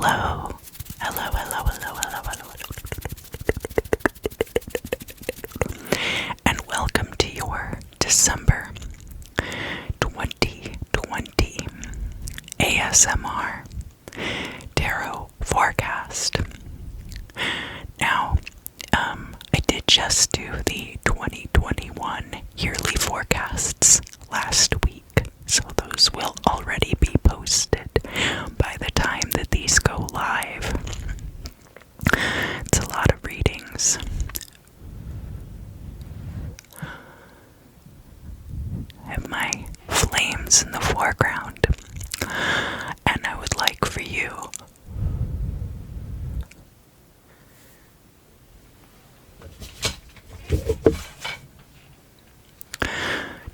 Hello. Hello, hello, hello, hello, hello, hello. And welcome to your December 2020 ASMR Tarot Forecast. Now, I did just do the 2021 yearly forecasts last week, so those will already be posted by the time that these go live. It's a lot of readings. I have my flames in the foreground, and I would like for you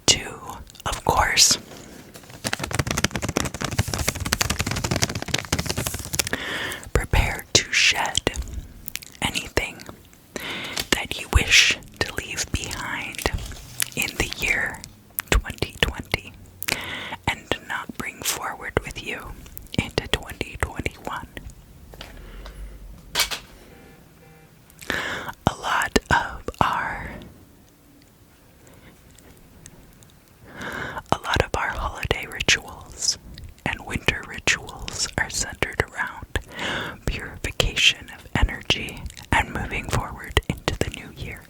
to, of course, prepare to shed anything that you wish to leave behind in the year 2020 and not bring forward with you into 2021. A lot of our holiday rituals and winter rituals are centered around purification of energy and moving forward into the new year.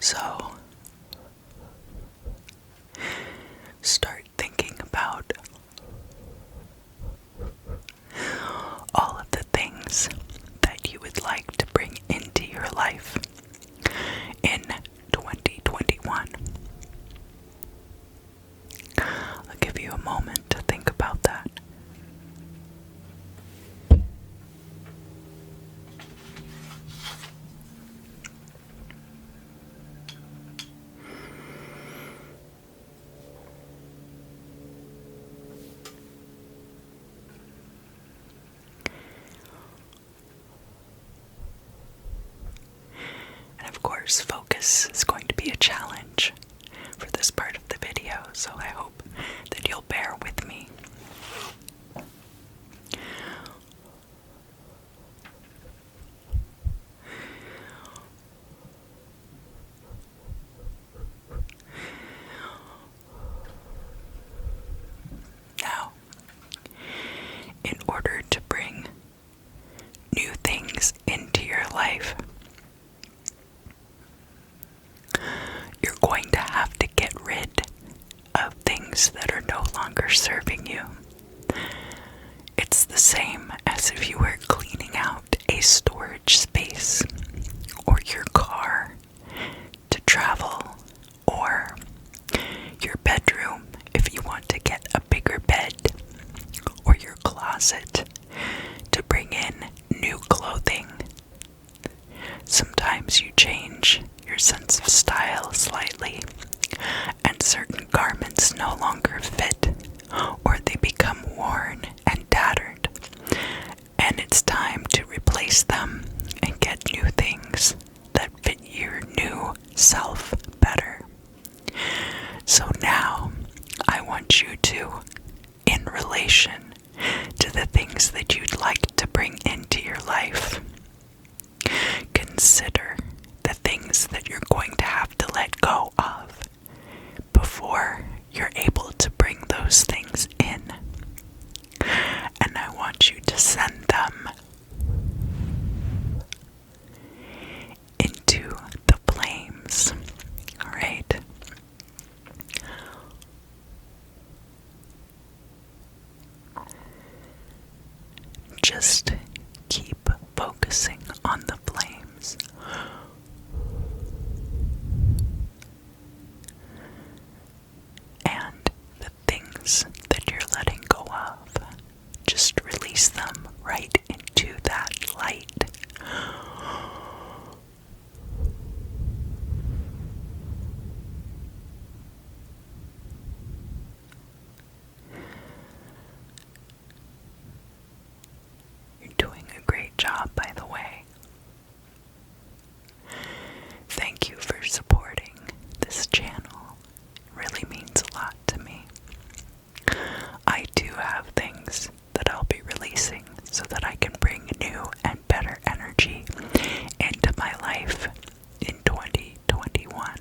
So, start thinking about all of the things that you would like to bring into your life in 2021. I'll give you a moment to think about that. Of course, focus is going to be a challenge for this part of the video, so I hope that you'll bear with me. Now, in order to bring new things into your life, you're going to have to get rid of things that are no longer serving you. It's the same as if you were cleaning out a storage space, or your car to travel, or your bedroom if you want to get a bigger bed, or your closet to bring in new clothing. Sometimes you change your sense of style slightly, and certain garments no longer fit, or they become worn and tattered, and it's time to replace them and get new things that fit your new self better. So now, I want you to, in relation to the things that you'd like to bring into your life, consider the things that you're going to have to let go of before you're able to bring those things in. And I want you to send them into the flames. Alright? Just keep focusing on the flames. And the things that you're letting go of, just release right into that light. You're doing a great job, by the way. Thank you for supporting this channel. It really means a lot to me. I do have things that I'll be releasing so that I can bring new and better energy into my life in 2021.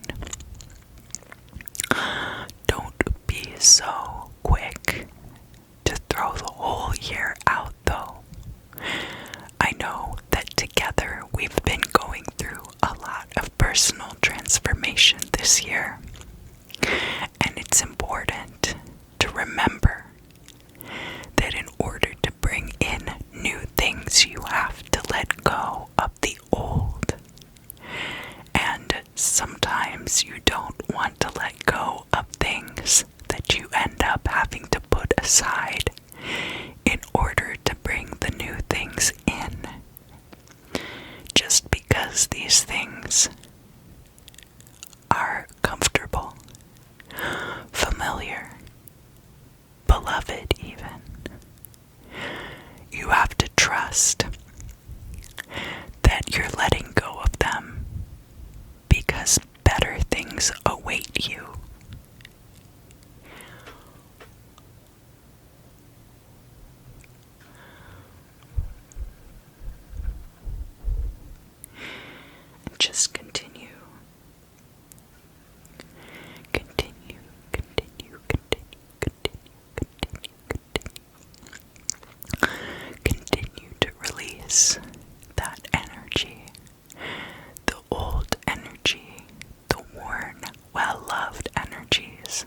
Don't be so quick to throw the whole year out, though. I know that together we've been going through a lot of personal transformation this year, and it's important to remember that in order to bring in new things, you have to let go of the old. And sometimes you don't want to let go of things that you end up having to put aside in order to bring the new things in. Just because these things are comfortable, familiar, beloved even, you have to trust that you're letting go of them because better things await you. And just continue. Continue, continue, continue, continue, continue, continue. Continue to release that energy, the old energy, the worn, well-loved energies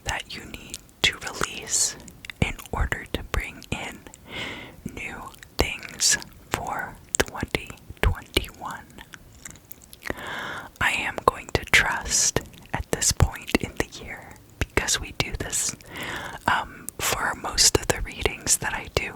that you need to release in order to bring in new things for 2021. I am going to trust at this point in the year, because we do this for most of the readings that I do.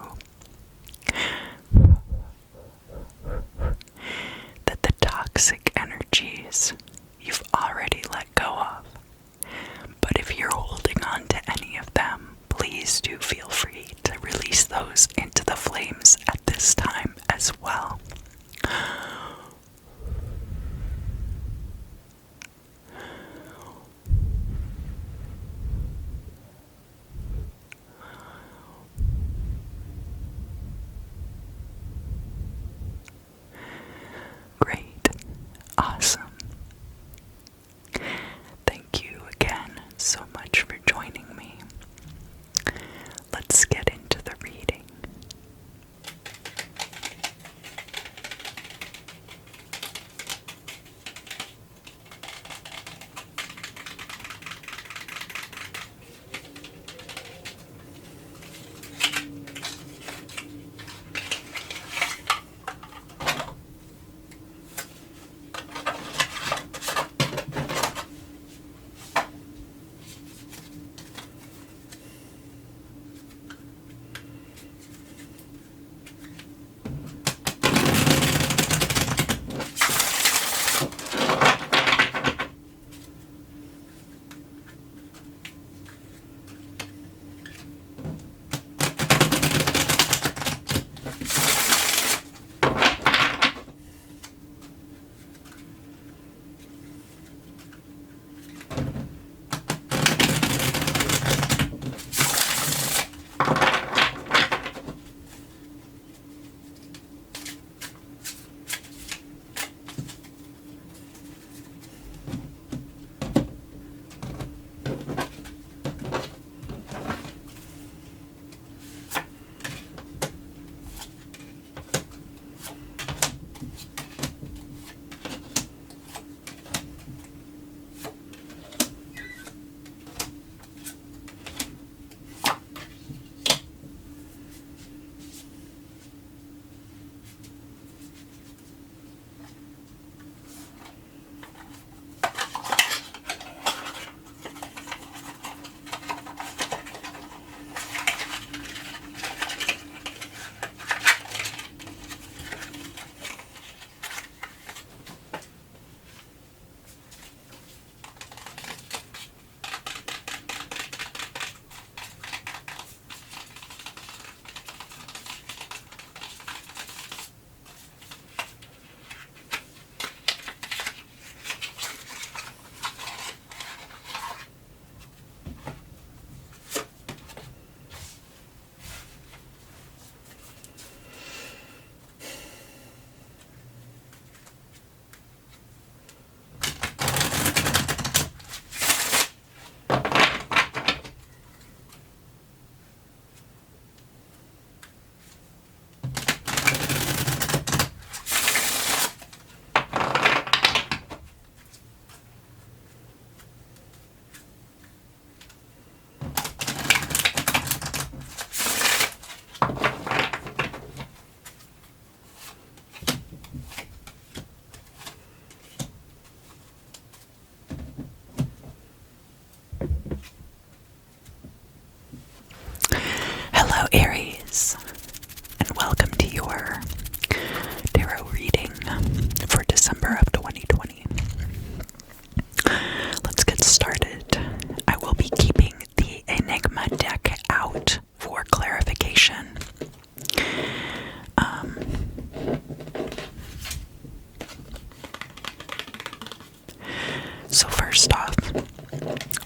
First off,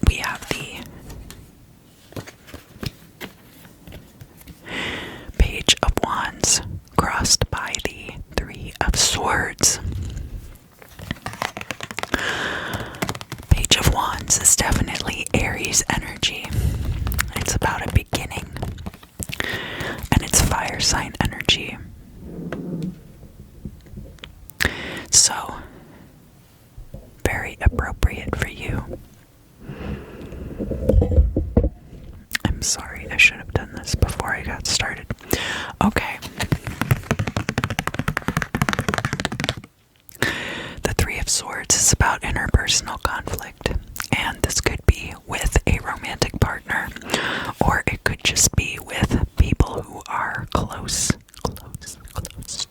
we have the Page of Wands crossed by the Three of Swords. Page of Wands is definitely Aries energy. It's about a beginning, and it's fire sign energy. So, very appropriate for you. I'm sorry, I should have done this before I got started. Okay. The Three of Swords is about interpersonal conflict, and this could be with a romantic partner, or it could just be with people who are close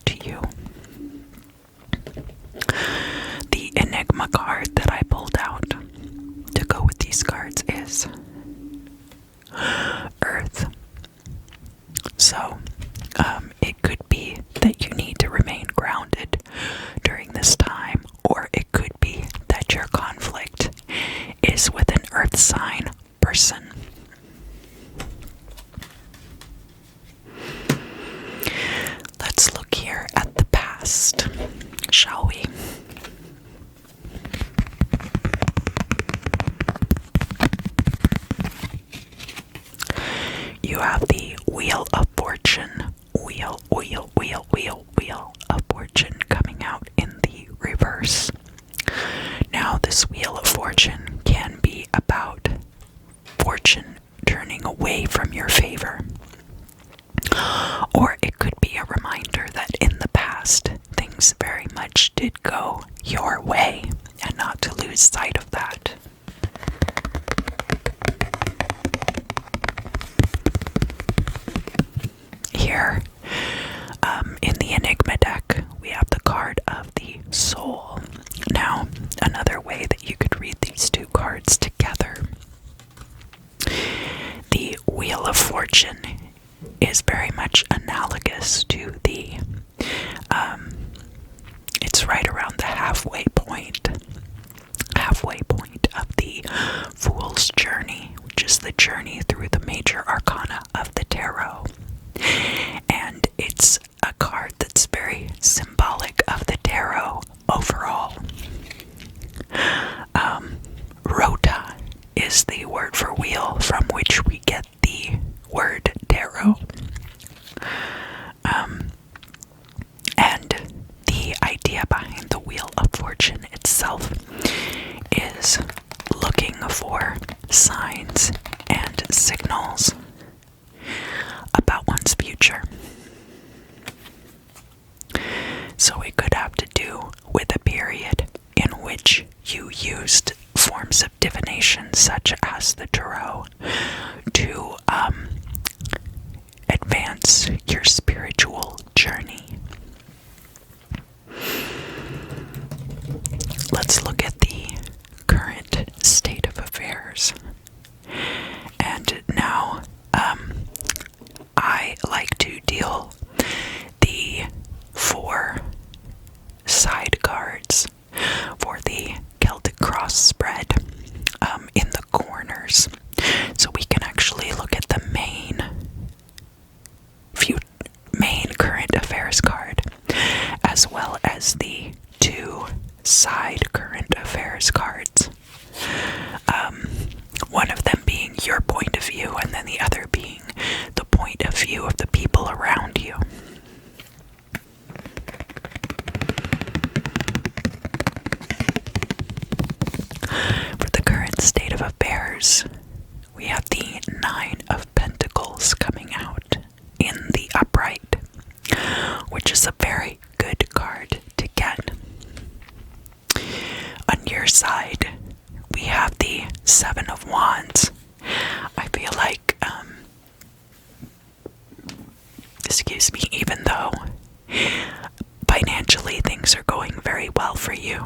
to you. The Enigma card that I pulled out to go with these cards is Earth. So, it could be that you need to remain grounded during this time, or it could be that your conflict is with an Earth sign person. Let's look here at the past, shall we? You have the Wheel of Fortune. Wheel of Fortune coming out in the reverse. Now, this Wheel of Fortune can be about fortune turning away from your favor. Or it could be a reminder that in the past, things very much did go your way, and not to lose sight of that. Here, in the Enigma deck, we have the card of the Soul. Now, another way that you could read these two cards together. The Wheel of Fortune is very much analogous to the, it's right around the halfway point of the Fool's Journey, which is the journey through the major arcana of the tarot. And it's a card that's very symbolic of the tarot overall. Rota is the word for wheel, from which we get the word tarot. And the idea behind the Wheel of Fortune itself is looking for signs and signals about one's future. So it could have to do with a period in which you used forms of divination such as the tarot to advance your spiritual journey. Let's look at the current state of affairs. And now, I like to deal the 4 side cards for the Celtic Cross spread in the corners, so we can actually look at the main current affairs card, as well as the 2 side current affairs cards. One of them being your point of view, and then the other being the point of view of the people around you. For the current state of affairs, we have the 9 of Pentacles coming out in the upright, which is a very good card to get. On your side, we have the 7 of Wands. I feel like, even though financially things are going very well for you,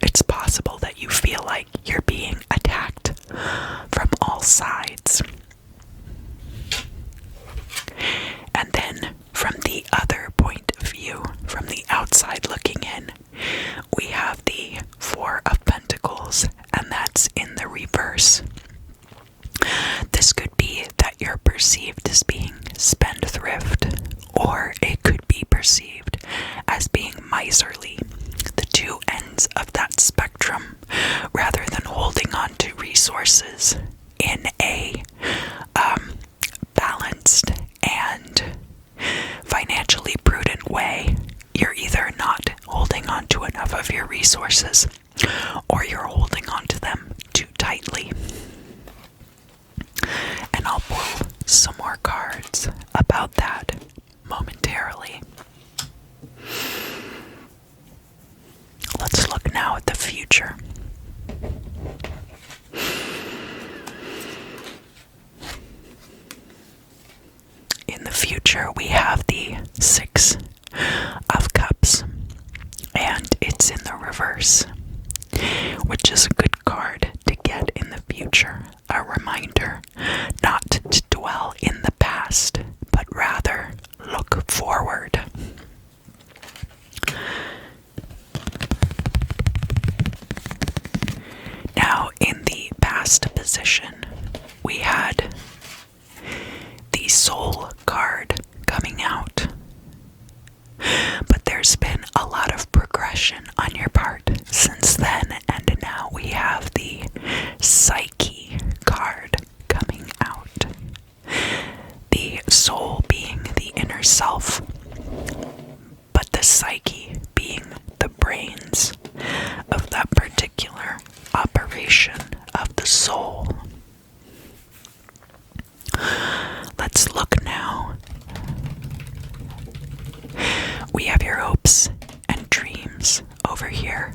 it's possible that you feel like you're being attacked from all sides. And then from the other point of view, from the outside looking in, we have the 4 of Pentacles, and that's resources, or you're holding on to them too tightly. And I'll pull some more cards about that momentarily. Let's look now at the future. In the future, we have the Six of Cups, and it's in the reverse, which is a good card to get in the future. A reminder not to dwell in the past, but rather look forward. Now, in the past position, we had the Soul card coming out. But there's been a lot of progression on your part since then, and now we have the Psyche card coming out. The soul being the inner self, but the psyche being the brains of that particular operation of the soul. Let's look now. We have your hopes and dreams over here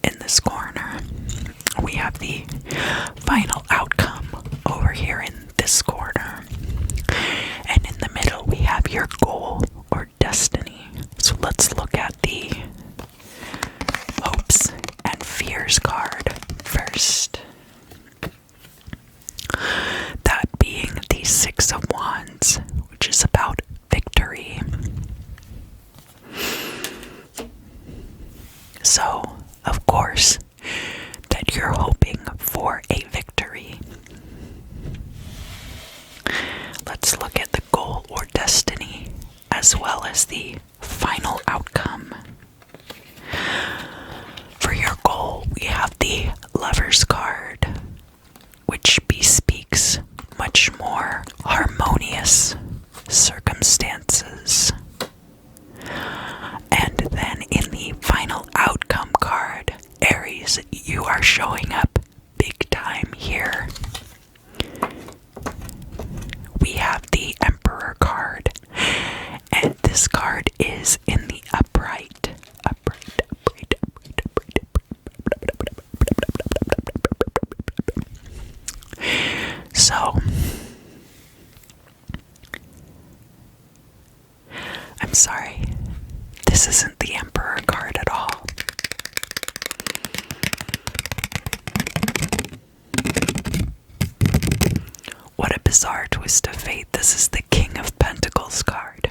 in this corner. We have the final outcome over here in this corner. And in the middle, we have your goal or destiny. So let's look at the hopes and fears card first. That being the Six of Wands, which is about victory. So, of course, that you're hoping for a victory. Let's look at the goal or destiny as well as the final outcome. For your goal, we have the Lover's card, which bespeaks much more harmonious circumstances. And then in the final outcome card, Aries, you are showing up big time here. We have the Emperor card, and this card is in the upright. So, I'm sorry, this isn't the Emperor card at all. What a bizarre twist of fate. This is the King of Pentacles card.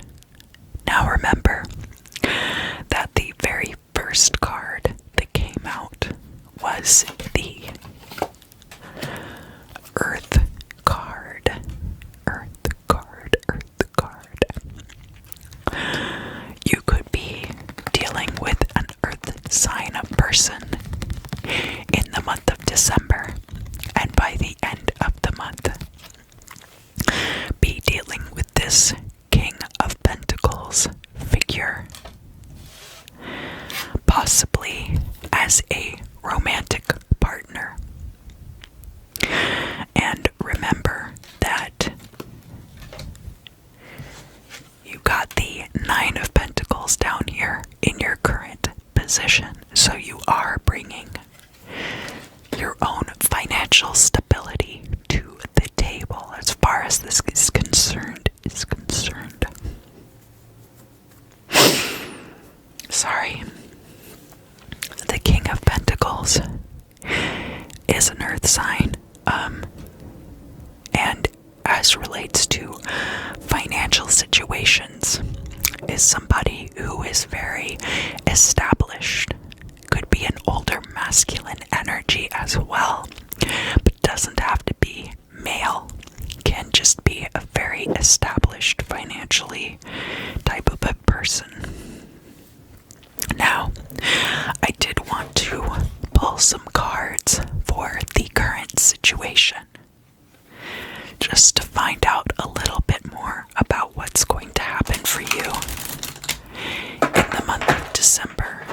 Now remember that the very first card that came out was the Earth card. You could be dealing with an Earth sign person in the month of December, and by the end of the month, be dealing with this King of Pentacles figure, possibly as a romantic partner. And remember that you got the Nine of Pentacles down here in your current position, so you are bringing your own financial stability to the table as far as this is concerned. Sorry. The King of Pentacles is an Earth sign, and as relates to financial situations, is somebody who is very established. Could be an older masculine energy as well, but doesn't have to be male. Can just be a very established financially type of a person. Now, I did want to pull some cards for the current situation, just to find out a little bit more about what's going to happen for you in the month of December.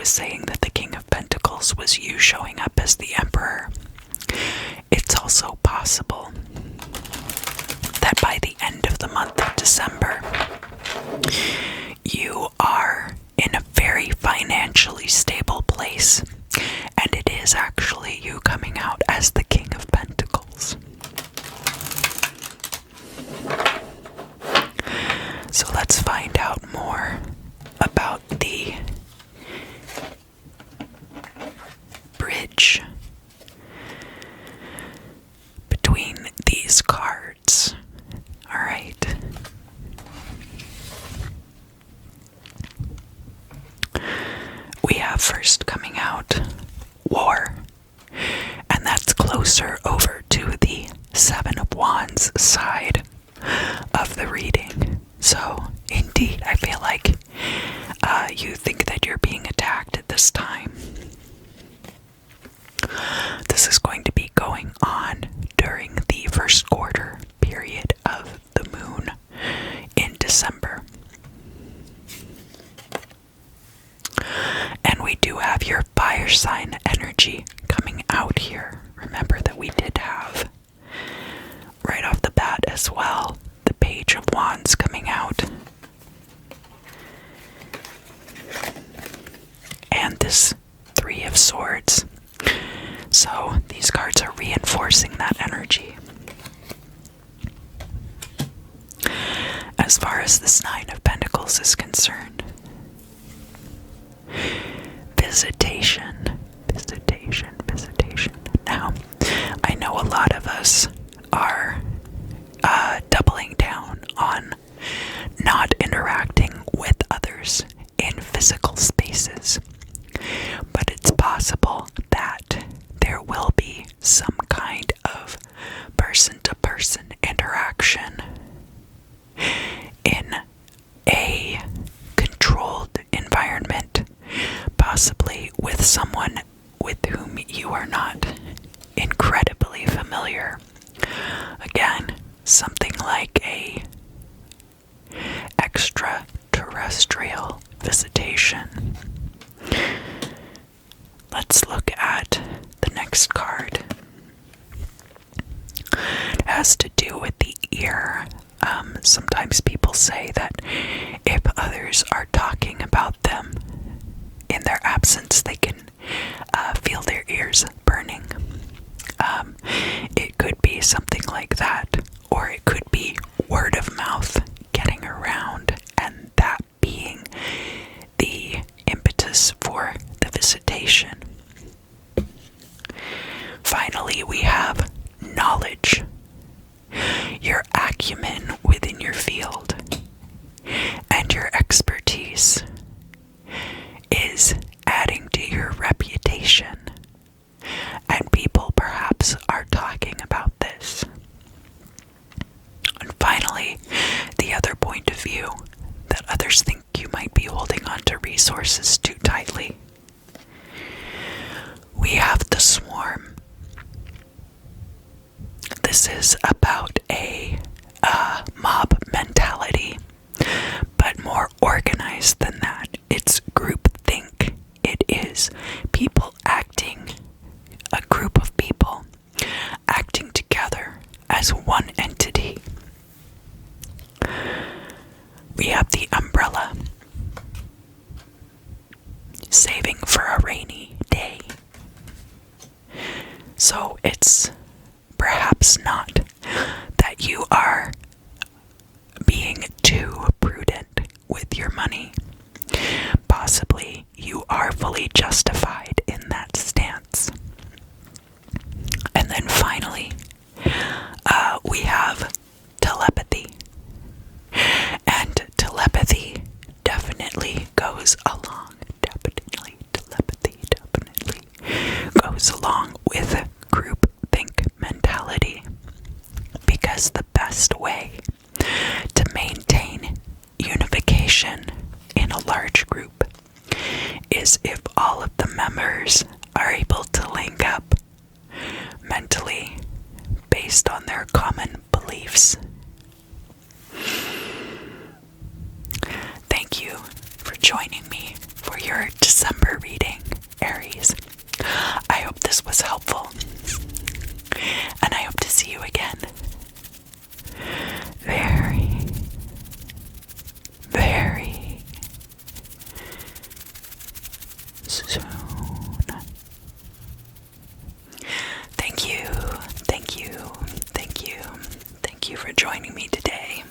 was saying that the King of Pentacles was you showing up as the Emperor. It's also possible that by the end of the month of December, you are in a very financially stable place, and it is actually you coming out as the King of Pentacles. So let's find out more about the bridge between these cards. All right. We have first coming out War, and that's closer over to the Seven of Wands side of the reading. So, indeed, I feel like you think that you're being attacked at this time. This is going to be going on during the first quarter period of the moon in December. And we do have your fire sign energy coming out here. Remember that we did have, right off the bat as well, the Page of Wands coming out. And this Three of Swords. So these cards are reinforcing that energy. As far as this Nine of Pentacles is concerned, visitation. Now, I know a lot of us are doubling down on not interacting with others in physical spaces, but it's possible that there will be some kind of person-to-person interaction in a controlled environment, possibly with someone with whom you are not incredibly familiar. Again, something like a extraterrestrial visitation. Let's look at the next card. It has to do with the ear. Sometimes people say that if others are talking about them in their absence, they can feel their ears burning. It could be something like that, or it could be word of mouth getting around, and that being the impetus for the visitation. Finally, we have knowledge. Your acumen within your field and your expertise is adding to your reputation, and people perhaps are talking about this. And finally, the other point of view, that others think you might be holding on to resources too tightly. We have the Swarm. This is about a mob mentality, but more organized than that. It's groupthink. It is people acting, a group of people acting together as one entity. We have the Umbrella, saving for a rainy day. So it's perhaps not that you are being too prudent with your money. Possibly you are fully justified in that stance. And then finally, we have telepathy. And telepathy definitely goes along. Telepathy definitely goes along with groupthink mentality. Because the best way to maintain unification in a large group is if all of the members are able to link up mentally based on their common beliefs. Thank you for joining me for for your December reading, Aries. I hope this was helpful, and I hope to see you again very, very soon. Thank you, thank you, thank you, thank you for joining me today.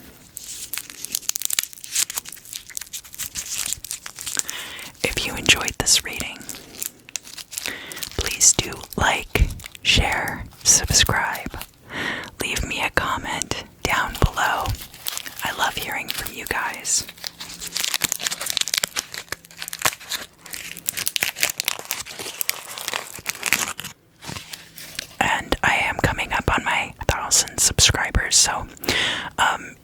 If you enjoyed this reading, please do like, share, subscribe, leave me a comment down below. I love hearing from you guys. And I am coming up on my 1,000 subscribers, so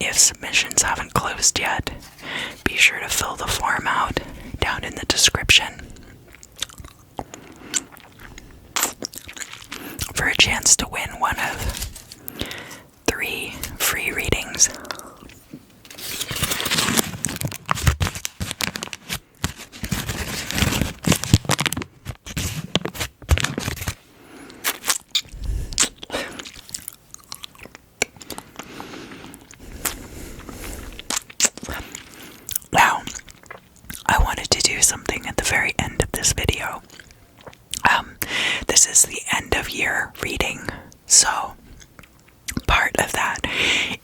if submissions haven't closed yet, be sure to fill the form out down in the description for a chance to win one of 3 free readings. Now, I wanted to do something at the very end of this video. This is the end of year reading, so part of that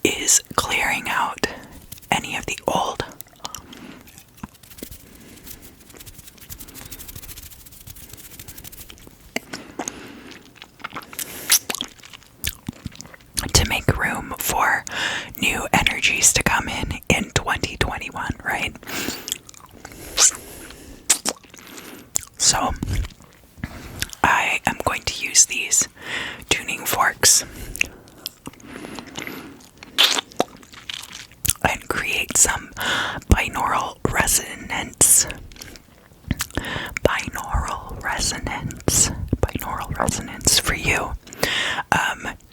is clearing out any of the old to make room for new energies to come in 2021, right? So I am going to use these tuning forks and create some binaural resonance. Binaural resonance for you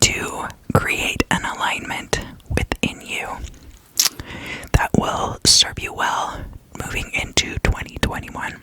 to create an alignment within you that will serve you well moving into 2021.